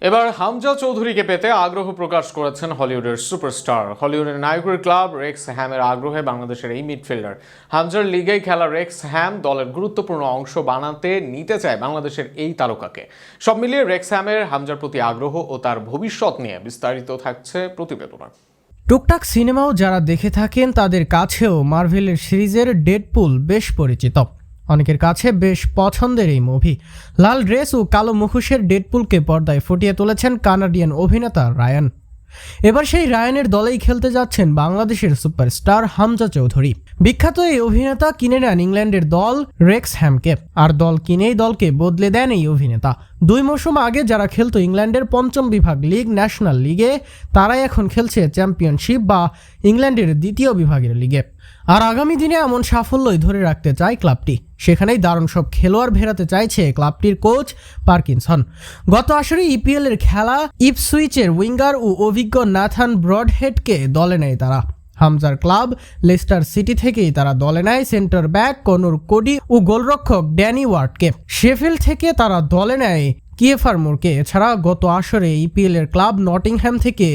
এবার হামজা চৌধুরীকে পেতে আগ্রহ প্রকাশ করেছেন হলিউডের সুপারস্টার। হলিউডের নায়কের ক্লাব রেক্স হ্যামের আগ্রহে বাংলাদেশের এই মিডফিল্ডার হামজার লিগেই খেলা রেক্স হ্যাম দলের গুরুত্বপূর্ণ অংশ বানাতে নিতে চায় বাংলাদেশের এই তারকাকে। সব মিলিয়ে রেক্স হ্যামের হামজার প্রতি আগ্রহ ও তার ভবিষ্যৎ নিয়ে বিস্তারিত থাকছে প্রতিবেদনে। টুকটাক সিনেমাও যারা দেখে থাকেন তাদের কাছেও মার্ভেলের সিরিজের ডেডপুল বেশ পরিচিত। অনেকের কাছে বেশ পছন্দের এই মুভি। লাল ড্রেস ও কালো মুখোশের ডেডপুলকে পর্দায় ফুটিয়ে তুলেছেন কানাডিয়ান অভিনেতা রায়ান। এবার সেই রায়ানের দলেই খেলতে যাচ্ছেন বাংলাদেশের সুপারস্টার হামজা চৌধুরী। বিখ্যাত এই অভিনেতা কিনে নেন ইংল্যান্ডের দল রেক্স হ্যামকে, আর দল কিনেই দলকে বদলে দেন এই অভিনেতা। 2 মৌসুম আগে যারা খেলতো ইংল্যান্ডের 5ম বিভাগ লিগ ন্যাশনাল লিগে, তারাই এখন খেলছে চ্যাম্পিয়নশিপ বা ইংল্যান্ডের 2য় বিভাগের লিগে। আর আগামী দিনে এমন সাফল্যই ধরে রাখতে চায় ক্লাবটি। সেখানেই দারুণ সব খেলোয়াড় ভেড়াতে চাইছে ক্লাবটির কোচ পার্কিনসন। গত আসরে ইপিএল এর খেলা ইপসুইচের উইঙ্গার ও অভিজ্ঞ নাথান ব্রডহেডকে দলে নেয় তারা। হামজার ক্লাব লেস্টার সিটি থেকেই তারা দলে নেয় সেন্টার ব্যাক কনুর কোডি ও গোলরক্ষক ড্যানি ওয়ার্ডকে। শেফিল্ড থেকে তারা দলে নেয় কিয়েফার মোরকে। এছাড়া গত আসরে ইপিএল এর ক্লাব নটিংহ্যাম থেকে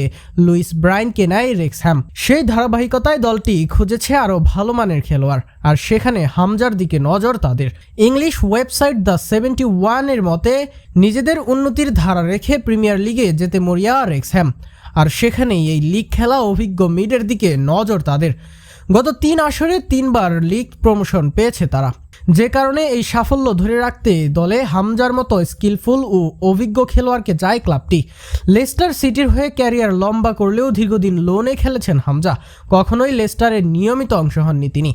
লুইস ব্রাইনকে নেয় রেক্স হ্যাম। সেই ধারাবাহিকতায় দলটি খুঁজেছে আরও ভালো মানের খেলোয়াড়, আর সেখানে হামজার দিকে নজর তাদের। ইংলিশ ওয়েবসাইট দ্য 71 এর মতে নিজেদের উন্নতির ধারা রেখে প্রিমিয়ার লিগে যেতে মরিয়া রেক্স হ্যাম, আর সেখানেই এই লিগ খেলা অভিজ্ঞ মিডের দিকে নজর তাদের। গত 3 আসরে 3 বার লিগ প্রমোশন পেয়েছে তারা, যে কারণে এই সাফল্য ধরে রাখতে দলে হামজার মতো স্কিলফুল ও অভিজ্ঞ খেলোয়াড়কে চায় ক্লাবটি। লেস্টার সিটির হয়ে ক্যারিয়ার লম্বা করলেও দীর্ঘদিন লোনে খেলেছেন হামজা। কখনোই লেস্টারের নিয়মিত অংশ হননি তিনি।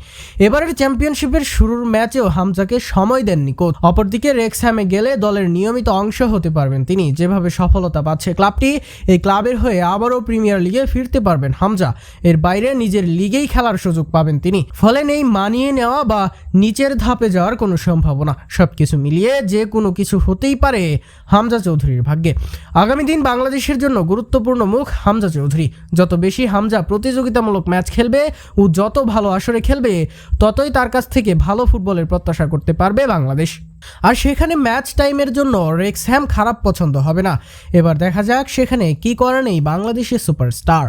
এবারের চ্যাম্পিয়নশিপের শুরুর ম্যাচেও হামজাকে সময় দেননি কোচ। অপরদিকে রেক্স হ্যামে গেলে দলের নিয়মিত অংশ হতে পারবেন তিনি। যেভাবে সফলতা পাচ্ছে ক্লাবটি, এই ক্লাবের হয়ে আবারও প্রিমিয়ার লিগে ফিরতে পারবেন হামজা। এর বাইরে নিজের লিগেই খেলার সুযোগ পাবেন তিনি। ফলে নেই মানিয়ে নেওয়া বা নিচের ধাপে যাওয়ার কোনো সম্ভাবনা। সবকিছু মিলিয়ে যে কোনো কিছু হতেই পারে হামজা চৌধুরীর ভাগ্যে। আগামী দিন বাংলাদেশের জন্য গুরুত্বপূর্ণ মুখ হামজা চৌধুরী। যত বেশি হামজা প্রতিযোগিতামূলক ম্যাচ খেলবে ও যত ভালো আসরে খেলবে, ততই তার কাছ থেকে ভালো ফুটবলের প্রত্যাশা করতে পারবে বাংলাদেশ। আর সেখানে ম্যাচ টাইমের জন্য রেক্স হ্যাম খারাপ পছন্দ হবে না। এবার দেখা যাক সেখানে কি করেন এই বাংলাদেশের সুপারস্টার।